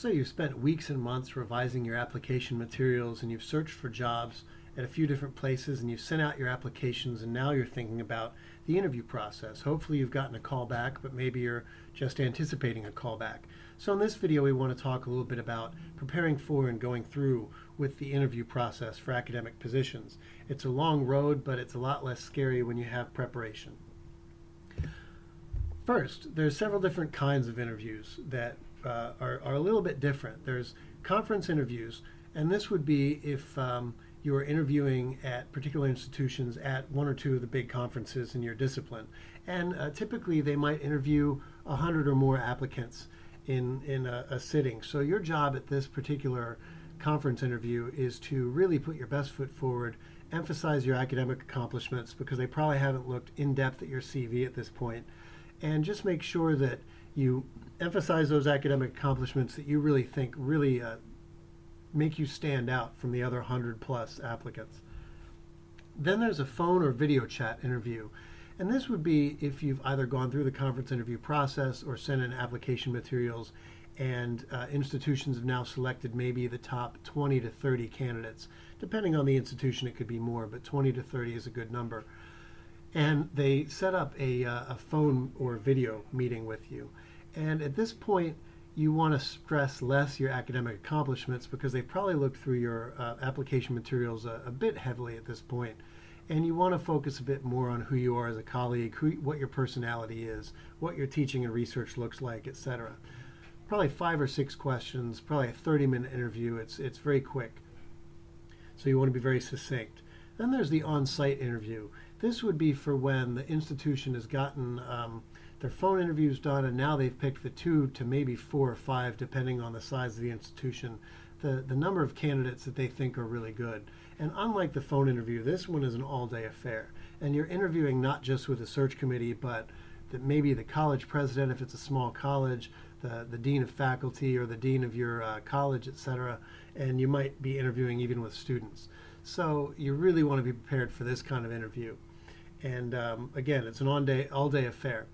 So you've spent weeks and months revising your application materials, and you've searched for jobs at a few different places, and you've sent out your applications, and now you're thinking about the interview process. Hopefully you've gotten a call back, but maybe you're just anticipating a call back. So in this video we want to talk a little bit about preparing for and going through with the interview process for academic positions. It's a long road, but it's a lot less scary when you have preparation. First, there's several different kinds of interviews that are a little bit different. There's conference interviews, and this would be if you are interviewing at particular institutions at one or two of the big conferences in your discipline. And typically they might interview 100 or more applicants in a sitting. So your job at this particular conference interview is to really put your best foot forward, emphasize your academic accomplishments because they probably haven't looked in depth at your CV at this point, and just make sure that you emphasize those academic accomplishments that you really think really make you stand out from the other 100+ applicants. Then there's a phone or video chat interview. And this would be if you've either gone through the conference interview process or sent in application materials, and institutions have now selected maybe the top 20 to 30 candidates. Depending on the institution, it could be more, but 20 to 30 is a good number. And they set up a phone or video meeting with you. And at this point, you want to stress less your academic accomplishments because they've probably looked through your application materials a bit heavily at this point. And you want to focus a bit more on who you are as a colleague, what your personality is, what your teaching and research looks like, etc. Probably 5 or 6 questions, probably a 30-minute interview. It's very quick. So you want to be very succinct. Then there's the on-site interview. This would be for when the institution has gotten their phone interviews done, and now they've picked the 2 to maybe 4 or 5, depending on the size of the institution, the number of candidates that they think are really good. And unlike the phone interview, this one is an all-day affair. And you're interviewing not just with the search committee, but maybe the college president if it's a small college, the dean of faculty or the dean of your college, etc. And you might be interviewing even with students. So you really want to be prepared for this kind of interview. And again, it's an all-day affair.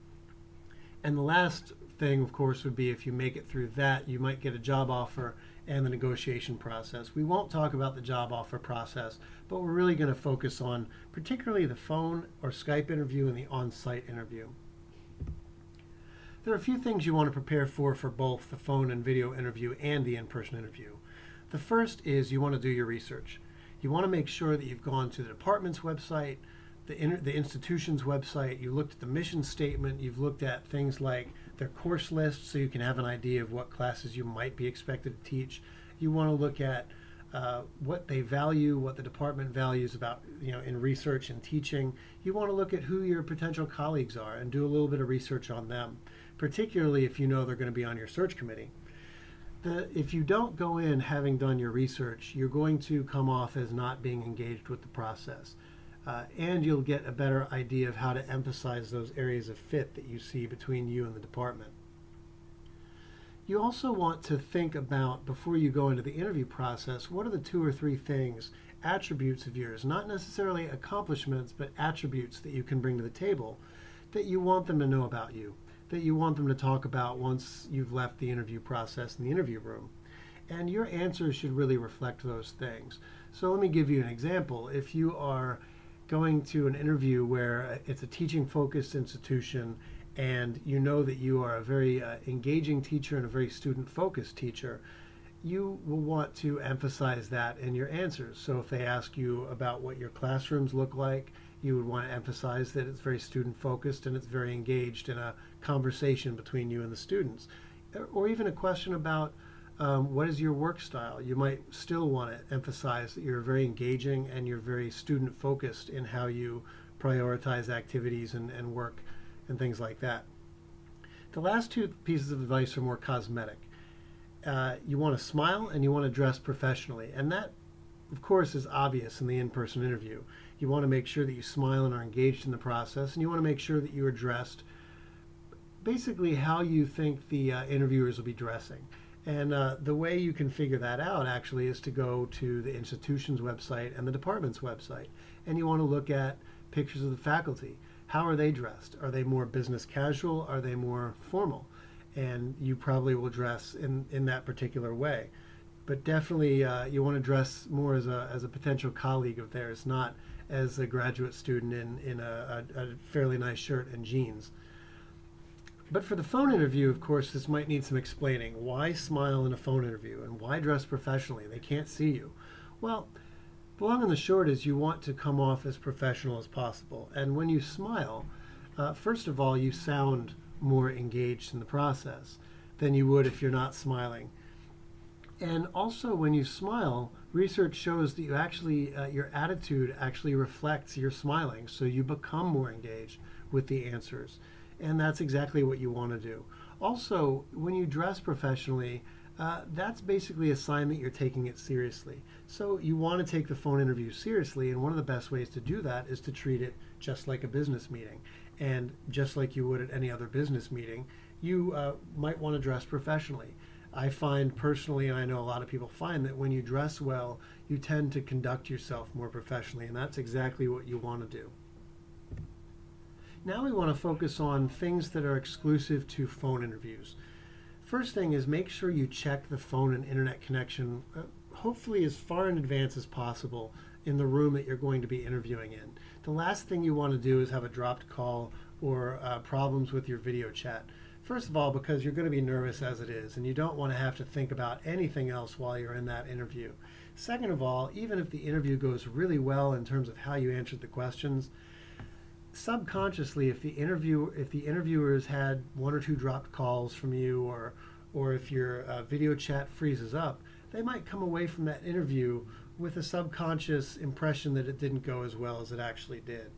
And the last thing, of course, would be if you make it through that, you might get a job offer and the negotiation process. We won't talk about the job offer process, but we're really going to focus on particularly the phone or Skype interview and the on-site interview. There are a few things you want to prepare for both the phone and video interview and the in-person interview. The first is you want to do your research. You want to make sure that you've gone to the department's website, the institution's website, you looked at the mission statement, you've looked at things like their course list so you can have an idea of what classes you might be expected to teach. You want to look at what they value, what the department values about, in research and teaching. You want to look at who your potential colleagues are and do a little bit of research on them, particularly if you know they're going to be on your search committee. If you don't go in having done your research, you're going to come off as not being engaged with the process. And you'll get a better idea of how to emphasize those areas of fit that you see between you and the department. You also want to think about, before you go into the interview process, what are the 2 or 3 things, attributes of yours, not necessarily accomplishments, but attributes that you can bring to the table that you want them to know about you, that you want them to talk about once you've left the interview process in the interview room. And your answers should really reflect those things. So let me give you an example. If you are going to an interview where it's a teaching-focused institution and you know that you are a very engaging teacher and a very student-focused teacher, you will want to emphasize that in your answers. So if they ask you about what your classrooms look like, you would want to emphasize that it's very student-focused and it's very engaged in a conversation between you and the students. Or even a question about what is your work style? You might still want to emphasize that you're very engaging and you're very student-focused in how you prioritize activities and work and things like that. The last 2 pieces of advice are more cosmetic. You want to smile and you want to dress professionally. And that, of course, is obvious in the in-person interview. You want to make sure that you smile and are engaged in the process, and you want to make sure that you are dressed basically how you think the interviewers will be dressing. And the way you can figure that out actually is to go to the institution's website and the department's website. And you want to look at pictures of the faculty. How are they dressed? Are they more business casual? Are they more formal? and you probably will dress in that particular way. But definitely you want to dress more as a potential colleague of theirs, not as a graduate student in a fairly nice shirt and jeans. But for the phone interview, of course, this might need some explaining. Why smile in a phone interview, and why dress professionally? They can't see you. Well, the long and the short is you want to come off as professional as possible. And when you smile, first of all, you sound more engaged in the process than you would if you're not smiling. And also, when you smile, research shows that you actually, your attitude actually reflects your smiling, so you become more engaged with the answers. And that's exactly what you want to do. Also, when you dress professionally, that's basically a sign that you're taking it seriously. So you want to take the phone interview seriously, and one of the best ways to do that is to treat it just like a business meeting. And just like you would at any other business meeting, you might want to dress professionally. I find personally, and I know a lot of people find, that when you dress well, you tend to conduct yourself more professionally, and that's exactly what you want to do. Now we want to focus on things that are exclusive to phone interviews. First thing is make sure you check the phone and internet connection, hopefully as far in advance as possible in the room that you're going to be interviewing in. The last thing you want to do is have a dropped call or problems with your video chat. First of all, because you're going to be nervous as it is, and you don't want to have to think about anything else while you're in that interview. Second of all, even if the interview goes really well in terms of how you answered the questions, subconsciously, if the interviewers had one or two dropped calls from you, or if your video chat freezes up, they might come away from that interview with a subconscious impression that it didn't go as well as it actually did.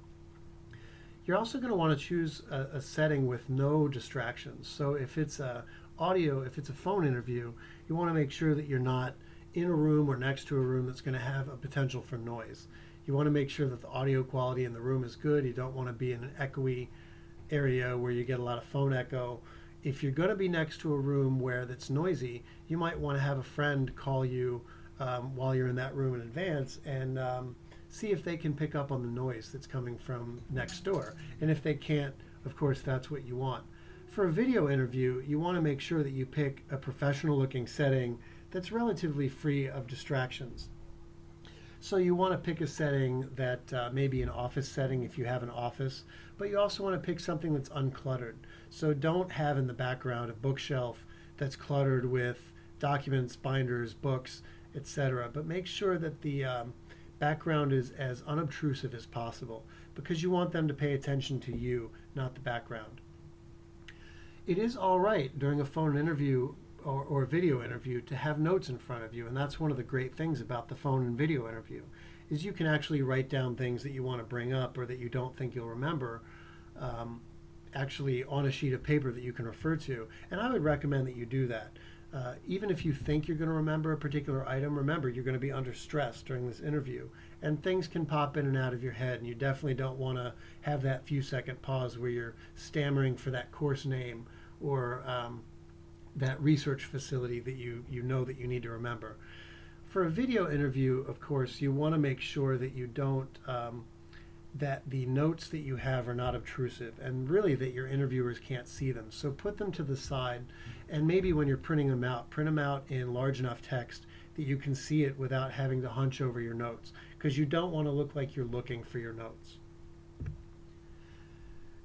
You're also going to want to choose a setting with no distractions. So if it's a phone interview, you want to make sure that you're not in a room or next to a room that's going to have a potential for noise. You want to make sure that the audio quality in the room is good. You don't want to be in an echoey area where you get a lot of phone echo. If you're going to be next to a room where that's noisy, you might want to have a friend call you while you're in that room in advance and see if they can pick up on the noise that's coming from next door. And if they can't, of course, that's what you want. For a video interview, you want to make sure that you pick a professional looking setting that's relatively free of distractions. So you want to pick a setting that may be an office setting if you have an office, but you also want to pick something that's uncluttered. So don't have in the background a bookshelf that's cluttered with documents, binders, books, etc. But make sure that the background is as unobtrusive as possible, because you want them to pay attention to you, not the background. It is all right during a phone interview or video interview to have notes in front of you, and that's one of the great things about the phone and video interview, is you can actually write down things that you want to bring up or that you don't think you'll remember actually on a sheet of paper that you can refer to. And I would recommend that you do that. Even if you think you're going to remember a particular item, remember you're going to be under stress during this interview, and things can pop in and out of your head, and you definitely don't want to have that few second pause where you're stammering for that course name or that research facility that you know that you need to remember. For a video interview, of course, you want to make sure that you don't that the notes that you have are not obtrusive, and really that your interviewers can't see them. So put them to the side, and maybe when you're printing them out, print them out in large enough text that you can see it without having to hunch over your notes, because you don't want to look like you're looking for your notes.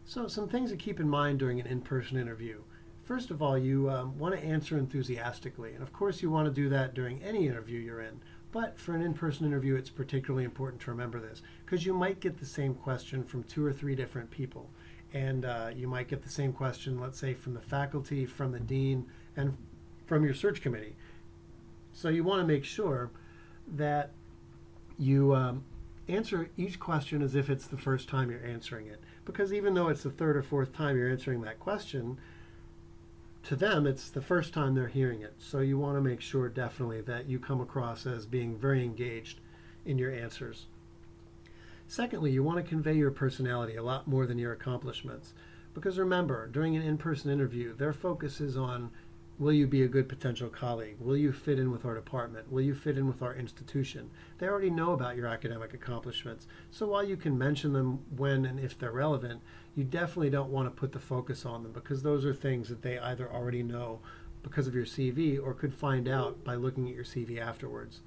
So some things to keep in mind during an in-person interview. First of all, you want to answer enthusiastically, and of course you want to do that during any interview you're in. But for an in-person interview, it's particularly important to remember this, because you might get the same question from 2 or 3 different people. And you might get the same question, let's say, from the faculty, from the dean, and from your search committee. So you want to make sure that you answer each question as if it's the first time you're answering it. Because even though it's the 3rd or 4th time you're answering that question, to them, it's the first time they're hearing it. So you want to make sure definitely that you come across as being very engaged in your answers. Secondly, you want to convey your personality a lot more than your accomplishments. Because remember, during an in-person interview, their focus is on Will you be a good potential colleague? Will you fit in with our department? Will you fit in with our institution? They already know about your academic accomplishments. So while you can mention them when and if they're relevant, you definitely don't want to put the focus on them, because those are things that they either already know because of your CV or could find out by looking at your CV afterwards.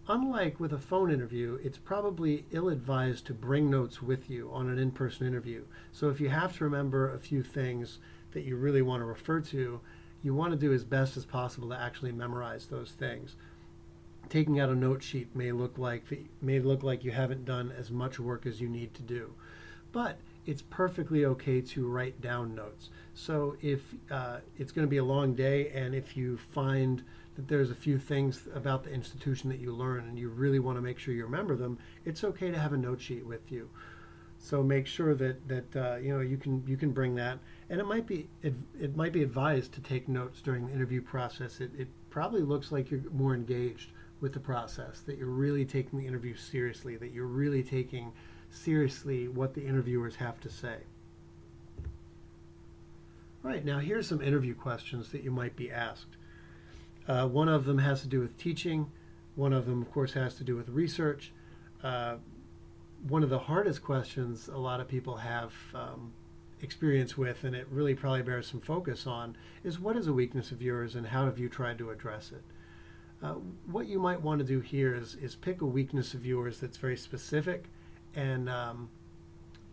Unlike with a phone interview, it's probably ill-advised to bring notes with you on an in-person interview. So if you have to remember a few things that you really want to refer to, you want to do as best as possible to actually memorize those things. Taking out a note sheet may look like you haven't done as much work as you need to do, but it's perfectly okay to write down notes. So if it's going to be a long day, and if you find that there's a few things about the institution that you learn and you really want to make sure you remember them, it's okay to have a note sheet with you. So make sure that you can bring that, and it might be advised to take notes during the interview process. It probably looks like you're more engaged with the process, that you're really taking the interview seriously, that you're really taking seriously what the interviewers have to say. All right, now here's some interview questions that you might be asked. One of them has to do with teaching. One of them, of course, has to do with research. One of the hardest questions a lot of people have experience with, and it really probably bears some focus on, is what is a weakness of yours and how have you tried to address it? What you might want to do here is pick a weakness of yours that's very specific and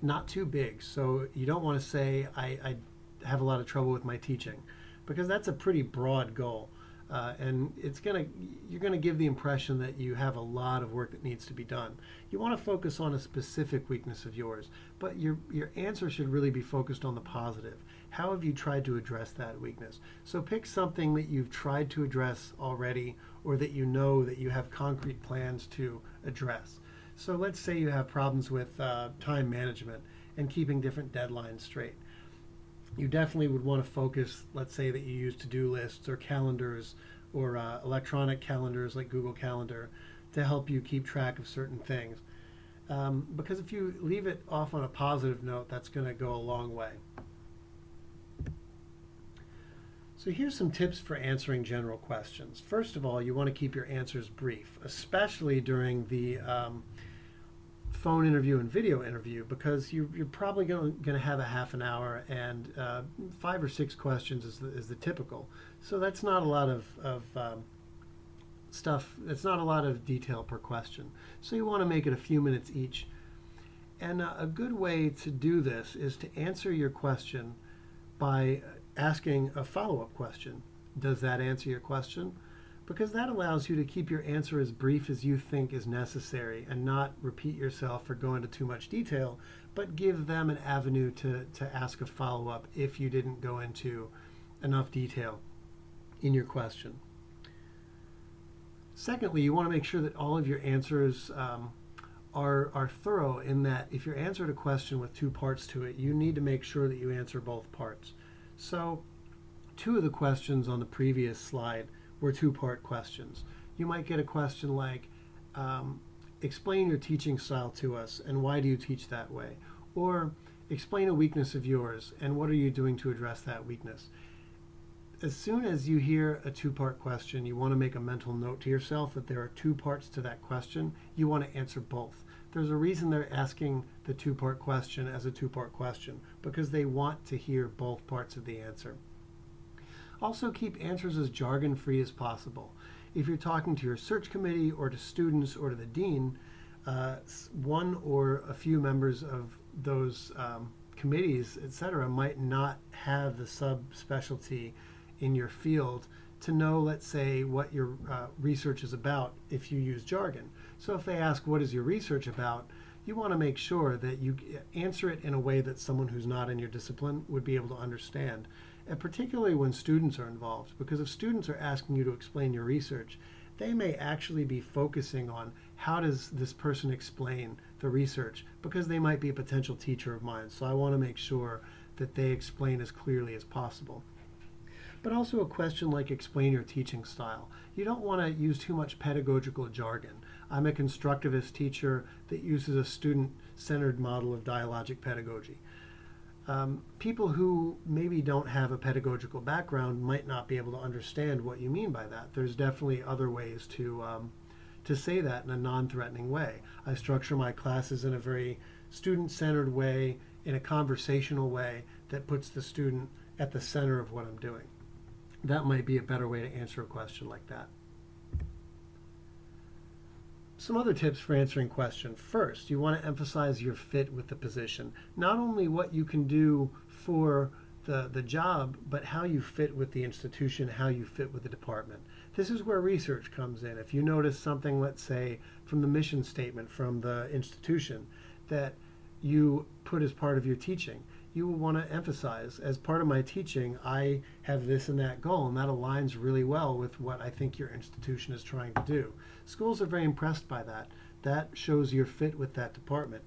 not too big. So you don't want to say, I have a lot of trouble with my teaching, because that's a pretty broad goal. And you're gonna give the impression that you have a lot of work that needs to be done. You want to focus on a specific weakness of yours, but your answer should really be focused on the positive. How have you tried to address that weakness? So pick something that you've tried to address already, or that you know that you have concrete plans to address. So let's say you have problems with time management and keeping different deadlines straight. You definitely would want to focus, let's say that you use to-do lists or calendars or electronic calendars like Google Calendar to help you keep track of certain things. Because if you leave it off on a positive note, that's going to go a long way. So here's some tips for answering general questions. First of all, you want to keep your answers brief, especially during the phone interview and video interview, because you're probably going to have a half an hour, and 5 or 6 questions is the typical. So that's not a lot of stuff. It's not a lot of detail per question. So you want to make it a few minutes each. And a good way to do this is to answer your question by asking a follow-up question. Does that answer your question? Because that allows you to keep your answer as brief as you think is necessary and not repeat yourself or go into too much detail, but give them an avenue to ask a follow-up if you didn't go into enough detail in your question. Secondly, you want to make sure that all of your answers are thorough, in that if you're answered a question with 2 parts to it, you need to make sure that you answer both parts. So 2 of the questions on the previous slide were 2-part questions. You might get a question like, explain your teaching style to us and why do you teach that way? Or explain a weakness of yours and what are you doing to address that weakness? As soon as you hear a 2-part question, you want to make a mental note to yourself that there are 2 parts to that question. You want to answer both. There's a reason they're asking the 2-part question as a 2-part question, because they want to hear both parts of the answer. Also, keep answers as jargon-free as possible. If you're talking to your search committee or to students or to the dean, one or a few members of those committees, etc., might not have the subspecialty in your field to know, let's say, what your research is about if you use jargon. So if they ask, what is your research about, you want to make sure that you answer it in a way that someone who's not in your discipline would be able to understand. And particularly when students are involved, because if students are asking you to explain your research, they may actually be focusing on how does this person explain the research, because they might be a potential teacher of mine. So I want to make sure that they explain as clearly as possible. But also a question like explain your teaching style. You don't want to use too much pedagogical jargon. I'm a constructivist teacher that uses a student-centered model of dialogic pedagogy. People who maybe don't have a pedagogical background might not be able to understand what you mean by that. There's definitely other ways to say that in a non-threatening way. I structure my classes in a very student-centered way, in a conversational way that puts the student at the center of what I'm doing. That might be a better way to answer a question like that. Some other tips for answering questions. First, you want to emphasize your fit with the position. Not only what you can do for the job, but how you fit with the institution, how you fit with the department. This is where research comes in. If you notice something, let's say, from the mission statement from the institution that you put as part of your teaching, you will want to emphasize, as part of my teaching, I have this and that goal, and that aligns really well with what I think your institution is trying to do. Schools are very impressed by that. That shows your fit with that department.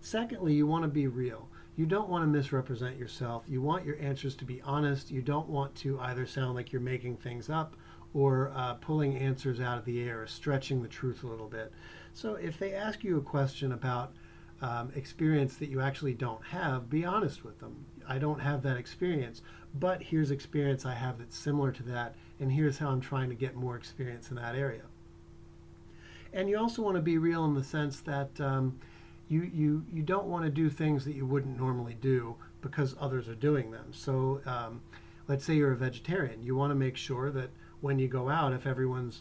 Secondly, you want to be real. You don't want to misrepresent yourself. You want your answers to be honest. You don't want to either sound like you're making things up or pulling answers out of the air, or stretching the truth a little bit. So if they ask you a question about experience that you actually don't have, be honest with them. I don't have that experience, but here's experience I have that's similar to that, and here's how I'm trying to get more experience in that area. And you also want to be real in the sense that you don't want to do things that you wouldn't normally do because others are doing them. So let's say you're a vegetarian. You want to make sure that when you go out, if everyone's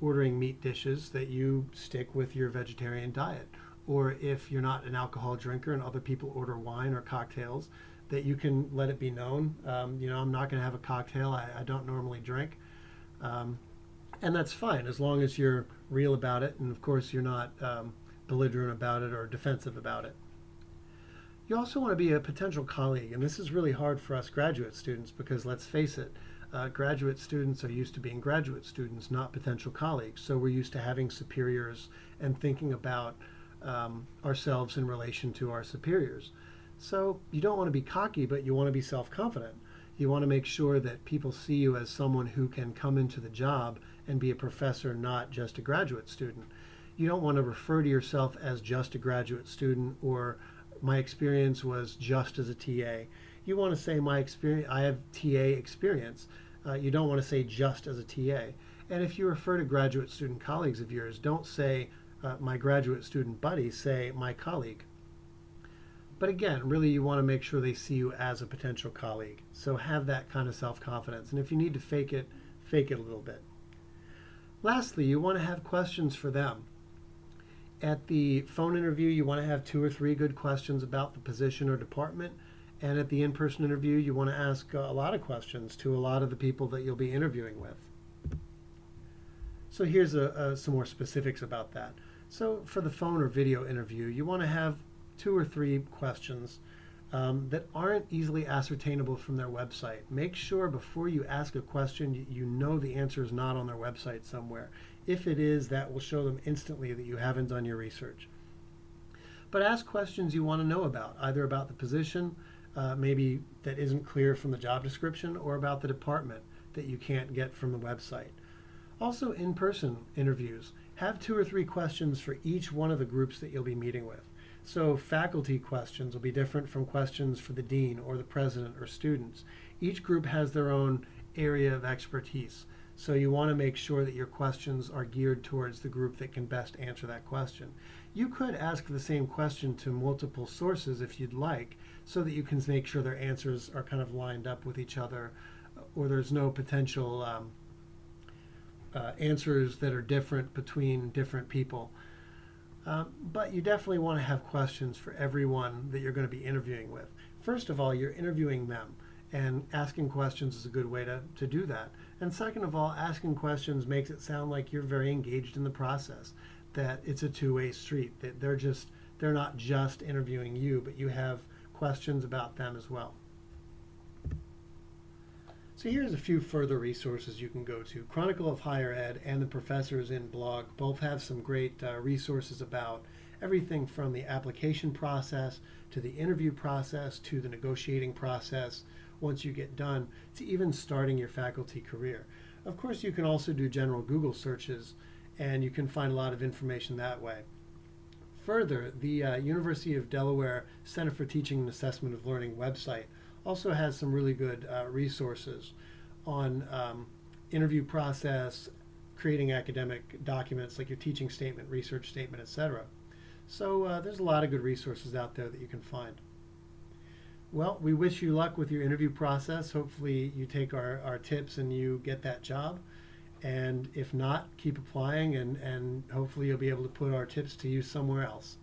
ordering meat dishes, that you stick with your vegetarian diet. Or if you're not an alcohol drinker and other people order wine or cocktails, that you can let it be known, I'm not going to have a cocktail. I don't normally drink. And that's fine as long as you're real about it. And of course, you're not belligerent about it or defensive about it. You also want to be a potential colleague. And this is really hard for us graduate students because, let's face it, graduate students are used to being graduate students, not potential colleagues. So we're used to having superiors and thinking about ourselves in relation to our superiors. So you don't want to be cocky, but you want to be self-confident. You want to make sure that people see you as someone who can come into the job and be a professor, not just a graduate student. You don't want to refer to yourself as just a graduate student or my experience was just as a TA. You want to say my experience, I have TA experience. You don't want to say just as a TA. And if you refer to graduate student colleagues of yours, don't say my graduate student buddy, say my colleague. But again, really you want to make sure they see you as a potential colleague. So have that kind of self-confidence. And if you need to fake it a little bit. Lastly, you want to have questions for them. At the phone interview, you want to have 2 or 3 good questions about the position or department. And at the in-person interview, you want to ask a lot of questions to a lot of the people that you'll be interviewing with. So here's some more specifics about that. So for the phone or video interview, you want to have 2 or 3 questions that aren't easily ascertainable from their website. Make sure before you ask a question, you know the answer is not on their website somewhere. If it is, that will show them instantly that you haven't done your research. But ask questions you want to know about, either about the position, maybe that isn't clear from the job description, or about the department that you can't get from the website. Also, in-person interviews, have 2 or 3 questions for each one of the groups that you'll be meeting with. So faculty questions will be different from questions for the dean or the president or students. Each group has their own area of expertise. So you want to make sure that your questions are geared towards the group that can best answer that question. You could ask the same question to multiple sources if you'd like, so that you can make sure their answers are kind of lined up with each other, or there's no potential answers that are different between different people. But you definitely want to have questions for everyone that you're going to be interviewing with. First of all, you're interviewing them, and asking questions is a good way to do that. And second of all, asking questions makes it sound like you're very engaged in the process, that it's a two-way street, that they're not just interviewing you, but you have questions about them as well. So here's a few further resources you can go to. Chronicle of Higher Ed and the Professors in blog both have some great resources about everything from the application process to the interview process to the negotiating process once you get done, to even starting your faculty career. Of course, you can also do general Google searches, and you can find a lot of information that way. further, the University of Delaware Center for Teaching and Assessment of Learning website also has some really good resources on interview process, creating academic documents like your teaching statement, research statement, etc. So there's a lot of good resources out there that you can find. Well, we wish you luck with your interview process. Hopefully you take our tips and you get that job. And if not, keep applying, and hopefully you'll be able to put our tips to use somewhere else.